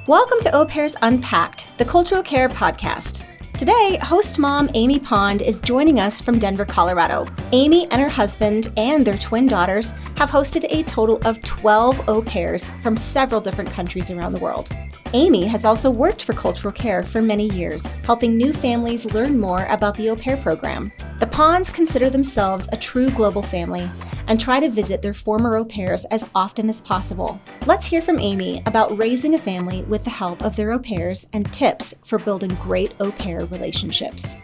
Welcome to Pairs Unpacked, the Cultural Care Podcast. Today, host mom Amy Pond is joining us from Denver, Colorado. Amy and her husband and their twin daughters have hosted a total of 12 au pairs from several different countries around the world. Amy has also worked for Cultural Care for many years, helping new families learn more about the au pair program. The Ponds consider themselves a true global family and try to visit their former au pairs as often as possible. Let's hear from Amy about raising a family with the help of their au pairs and tips for building great au pair relationships.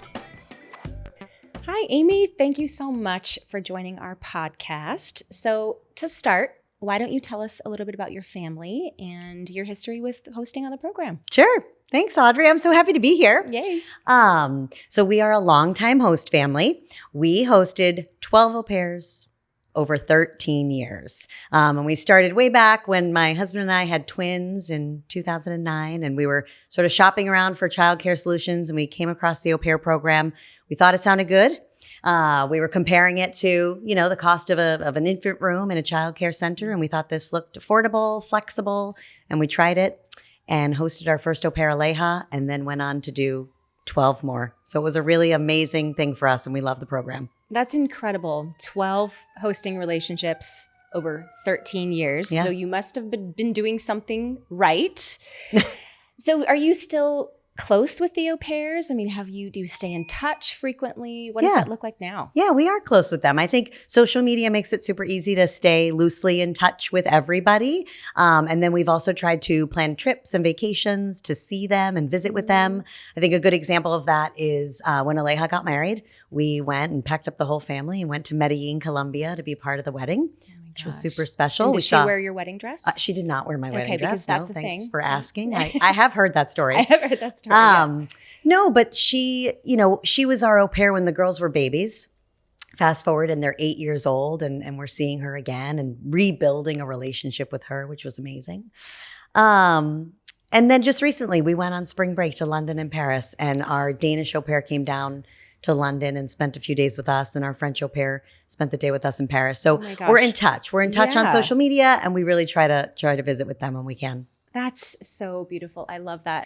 Hi, Amy. Thank you so much for joining our podcast. So to start, why don't you tell us a little bit about your family and your history with hosting on the program? Sure. Thanks, Audrey. I'm so happy to be here. Yay. So we are a longtime host family. We hosted 12 au pairs over 13 years. And we started way back when my husband and I had twins in 2009, and we were sort of shopping around for childcare solutions, and we came across the au pair program. We thought it sounded good. We were comparing it to, the cost of an infant room in a childcare center, and we thought this looked affordable, flexible, and we tried it and hosted our first au pair Aleja, and then went on to do 12 more. So it was a really amazing thing for us, and we love the program. That's incredible. 12 hosting relationships over 13 years. Yeah. So you must have been doing something right. So are you still close with the au pairs? I mean, do you stay in touch frequently? What does that look like now? Yeah, we are close with them. I think social media makes it super easy to stay loosely in touch with everybody. And then we've also tried to plan trips and vacations to see them and visit with them. I think a good example of that is when Aleja got married, we went and packed up the whole family and went to Medellin, Colombia to be part of the wedding. Which was super special. And did she wear your wedding dress? She did not wear my wedding dress. Because that's a thanks thing. for asking. I have heard that story. I have heard that story, yes. No, but she was our au pair when the girls were babies. Fast forward and they're 8 years old and we're seeing her again and rebuilding a relationship with her, which was amazing. And then just recently we went on spring break to London and Paris, and our Danish au pair came down to London and spent a few days with us, and our French au pair spent the day with us in Paris. So we're in touch. We're in touch on social media, and we really try to visit with them when we can. That's so beautiful. I love that.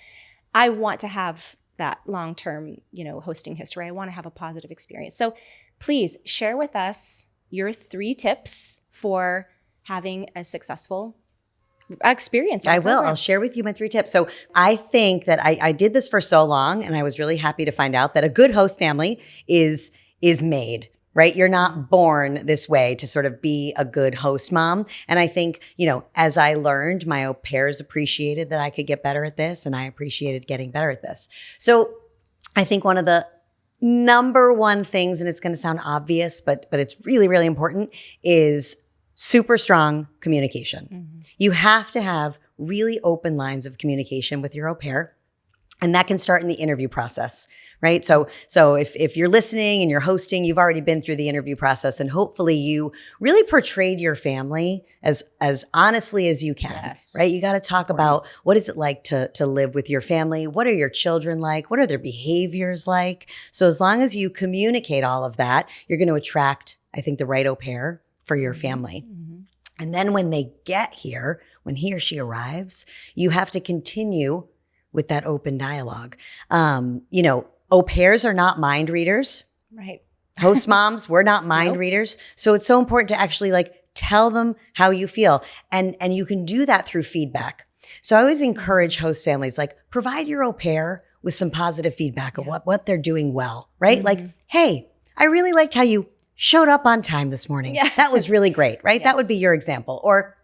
I want to have that long-term, hosting history. I want to have a positive experience. So please share with us your 3 tips for having a successful experience. I will. I'll share with you my 3 tips. So I think that I did this for so long, and I was really happy to find out that a good host family is made, right? You're not born this way to sort of be a good host mom. And I think, as I learned, my au pairs appreciated that I could get better at this, and I appreciated getting better at this. So I think one of the number one things, and it's going to sound obvious, but it's really, really important, is super strong communication. Mm-hmm. You have to have really open lines of communication with your au pair, and that can start in the interview process, right? So if you're listening and you're hosting, you've already been through the interview process, and hopefully you really portrayed your family as honestly as you can, right? You got to talk about what is it like to live with your family? What are your children like? What are their behaviors like? So as long as you communicate all of that, you're going to attract, I think, the right au pair for your family. Mm-hmm. And then when they get here, when he or she arrives, you have to continue with that open dialogue. Au pairs are not mind readers. Right. Host moms, we're not mind readers. So it's so important to actually tell them how you feel. And you can do that through feedback. So I always encourage host families, provide your au pair with some positive feedback of what they're doing well, right? Mm-hmm. Hey, I really liked how you showed up on time this morning. Yeah. That was really great, right? Yes. That would be your example. Or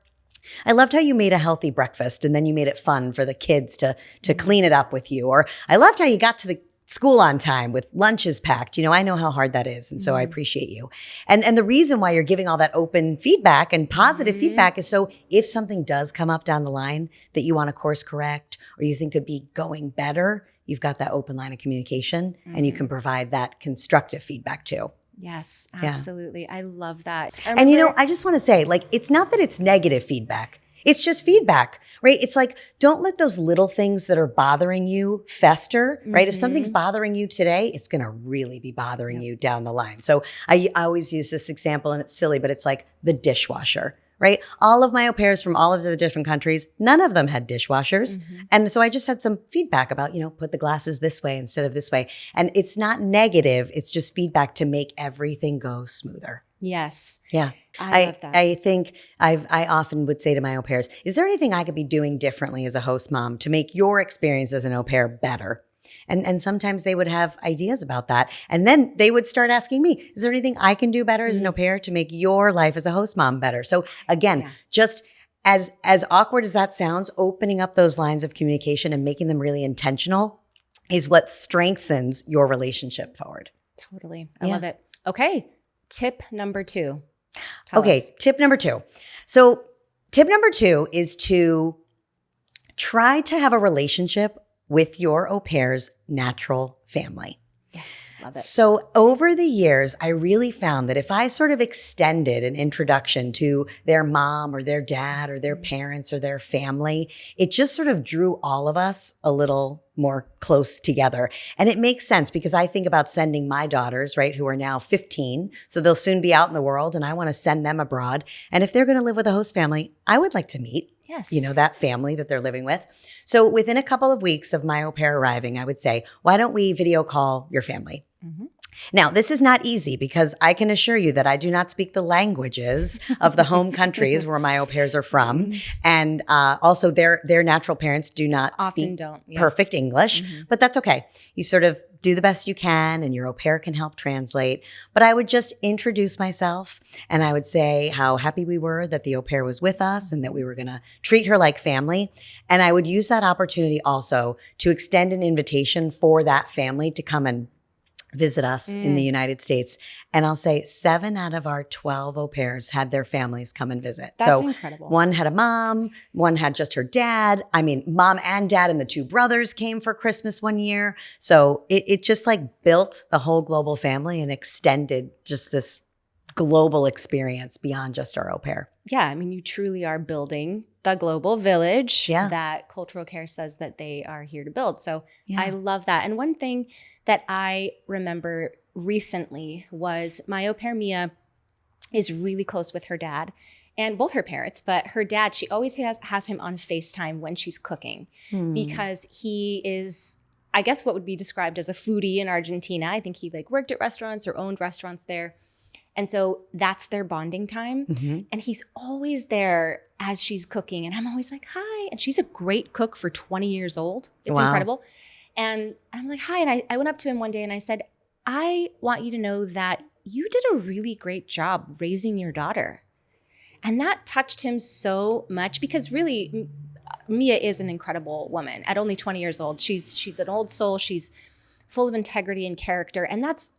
I loved how you made a healthy breakfast and then you made it fun for the kids to clean it up with you. Or I loved how you got to the school on time with lunches packed. I know how hard that is. And so I appreciate you. And the reason why you're giving all that open feedback and positive feedback is so if something does come up down the line that you want to course correct or you think could be going better, you've got that open line of communication and you can provide that constructive feedback too. Yes, absolutely. Yeah. I love that. And I just want to say, it's not that it's negative feedback. It's just feedback, right? It's don't let those little things that are bothering you fester, right? If something's bothering you today, it's going to really be bothering you down the line. So I always use this example, and it's silly, but it's like the dishwasher, right? All of my au pairs from all of the different countries, none of them had dishwashers. And so I just had some feedback about, put the glasses this way instead of this way. And it's not negative. It's just feedback to make everything go smoother. Yes. Yeah. I love that. I think I often would say to my au pairs, is there anything I could be doing differently as a host mom to make your experience as an au pair better? And sometimes they would have ideas about that. And then they would start asking me, is there anything I can do better as an au pair to make your life as a host mom better? So again, just as awkward as that sounds, opening up those lines of communication and making them really intentional is what strengthens your relationship forward. Totally. I love it. Okay. Tip number 2. Tell us. Tip number 2. So tip number 2 is to try to have a relationship with your au pair's natural family. Yes, love it. So over the years, I really found that if I sort of extended an introduction to their mom or their dad or their parents or their family, it just sort of drew all of us a little more close together. And it makes sense because I think about sending my daughters, right, who are now 15, so they'll soon be out in the world, and I want to send them abroad. And if they're going to live with a host family, I would like to meet that family that they're living with. So within a couple of weeks of my au pair arriving, I would say, why don't we video call your family? Now, this is not easy because I can assure you that I do not speak the languages of the home countries where my au pairs are from. And also their natural parents do not speak perfect English, but that's okay. You sort of do the best you can and your au pair can help translate. But I would just introduce myself and I would say how happy we were that the au pair was with us and that we were going to treat her like family. And I would use that opportunity also to extend an invitation for that family to come and visit us in the United States. And I'll say 7 out of our 12 au pairs had their families come and visit. That's incredible. One had a mom, one had just her dad. I mean, mom and dad and the 2 brothers came for Christmas one year. So it just like built the whole global family and extended just this global experience beyond just our au pair. Yeah, I mean, you truly are building the global village that Cultural Care says that they are here to build. So I love that. And one thing that I remember recently was my au pair, Mia, is really close with her dad and both her parents, but her dad, she always has him on FaceTime when she's cooking because he is, I guess, what would be described as a foodie in Argentina. I think he like worked at restaurants or owned restaurants there. And so that's their bonding time. And he's always there as she's cooking. And I'm always like, hi. And she's a great cook for 20 years old. It's incredible. And I'm like, hi. And I went up to him one day and I said, I want you to know that you did a really great job raising your daughter. And that touched him so much because really, Mia is an incredible woman. At only 20 years old, she's an old soul. She's full of integrity and character. And that's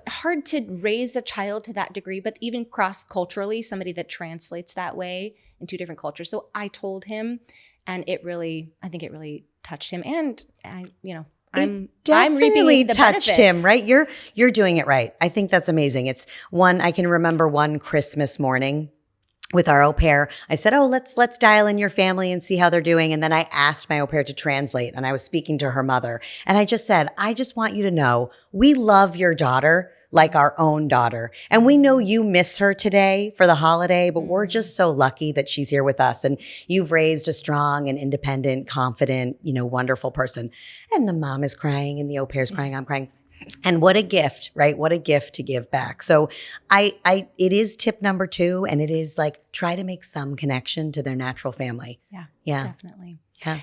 hard to raise a child to that degree, but even cross-culturally, somebody that translates that way in 2 different cultures. So I told him, and I think it really touched him. And I'm reaping the touched benefits. Him, right? You're doing it right. I think that's amazing. It's I can remember one Christmas morning with our au pair. I said, let's dial in your family and see how they're doing. And then I asked my au pair to translate and I was speaking to her mother. And I just said, I just want you to know, we love your daughter like our own daughter. And we know you miss her today for the holiday, but we're just so lucky that she's here with us. And you've raised a strong and independent, confident, wonderful person. And the mom is crying and the au pair's crying, I'm crying. And what a gift, right? What a gift to give back. So it is tip number 2. And it is like, try to make some connection to their natural family. Yeah, definitely. Yeah.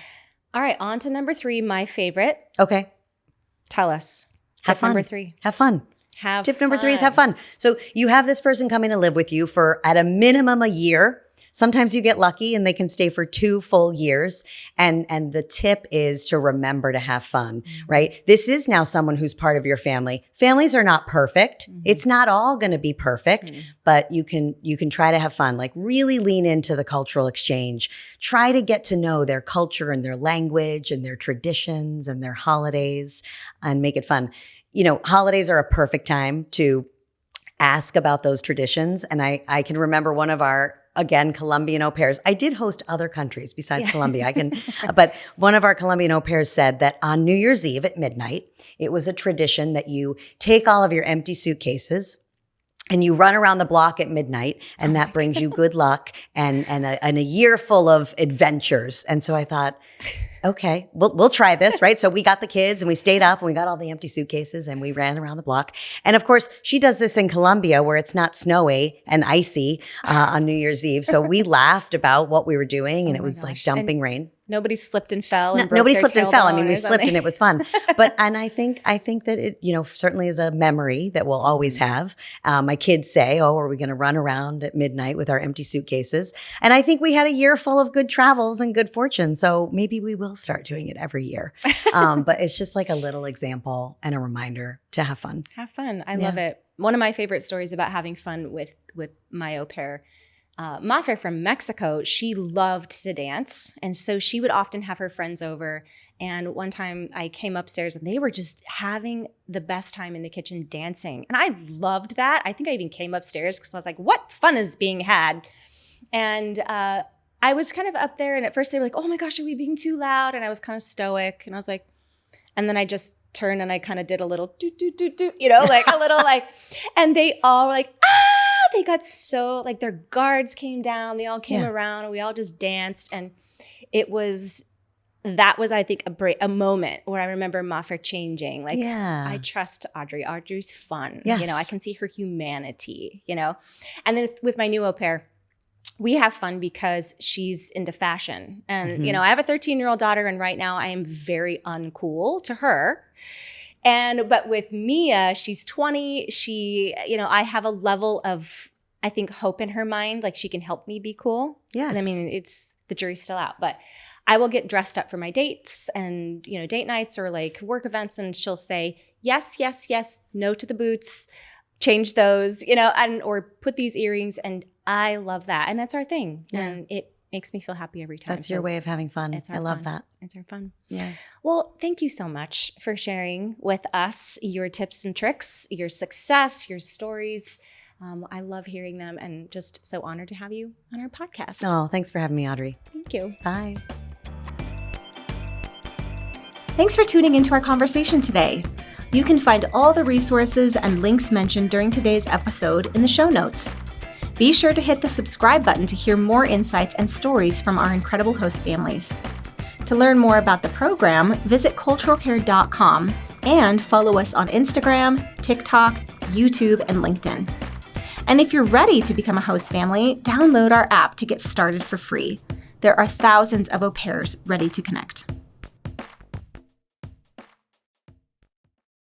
All right. On to number 3, my favorite. Okay. Tell us. Have fun. Number 3. Have fun. Tip number 3 is have fun. So you have this person coming to live with you for at a minimum a year. Sometimes you get lucky and they can stay for 2 full years. And the tip is to remember to have fun, right? This is now someone who's part of your family. Families are not perfect. It's not all going to be perfect, but you can try to have fun, like really lean into the cultural exchange. Try to get to know their culture and their language and their traditions and their holidays and make it fun. Holidays are a perfect time to ask about those traditions. And I can remember one of our, again, Colombian au pairs. I did host other countries besides Colombia. But one of our Colombian au pairs said that on New Year's Eve at midnight, it was a tradition that you take all of your empty suitcases and you run around the block at midnight, and that brings you good luck and a year full of adventures. And so I thought, okay, we'll try this, right? So we got the kids and we stayed up and we got all the empty suitcases and we ran around the block. And of course, she does this in Colombia where it's not snowy and icy on New Year's Eve. So we laughed about what we were doing, and it was like dumping rain. Nobody slipped and fell. And nobody slipped and fell. I mean, we slipped and it was fun. And I think that it, certainly is a memory that we'll always have. My kids say, "Oh, are we going to run around at midnight with our empty suitcases?" And I think we had a year full of good travels and good fortune. So maybe we will start doing it every year. But it's just like a little example and a reminder to have fun. Have fun. I love it. One of my favorite stories about having fun with my au pair, Mafer from Mexico, she loved to dance. And so she would often have her friends over. And one time I came upstairs and they were just having the best time in the kitchen dancing. And I loved that. I think I even came upstairs because I was like, what fun is being had? And I was kind of up there. And at first they were like, oh my gosh, are we being too loud? And I was kind of stoic. And I was like, and then I just turned and I kind of did a little do, like a little like, and they all were like, they got so, like their guards came down, they all came around and we all just danced. And that was, I think, a moment where I remember Mafer changing. Like, I trust Audrey. Audrey's fun. Yes. I can see her humanity, And then with my new au pair, we have fun because she's into fashion. And, I have a 13-year-old daughter, and right now I am very uncool to her. But with Mia, she's 20. She, I have a level of, I think, hope in her mind. Like, she can help me be cool. Yes. And I mean, the jury's still out, but I will get dressed up for my dates and, date nights or like work events. And she'll say, yes, yes, yes, no to the boots, change those, or put these earrings. And I love that. And that's our thing. Yeah. And it makes me feel happy every time. That's your way of having fun. I love that. It's our fun. Yeah. Well, thank you so much for sharing with us your tips and tricks, your success, your stories. I love hearing them and just so honored to have you on our podcast. Oh, thanks for having me, Audrey. Thank you. Bye. Thanks for tuning into our conversation today. You can find all the resources and links mentioned during today's episode in the show notes. Be sure to hit the subscribe button to hear more insights and stories from our incredible host families. To learn more about the program, visit culturalcare.com and follow us on Instagram, TikTok, YouTube, and LinkedIn. And if you're ready to become a host family, download our app to get started for free. There are thousands of au pairs ready to connect.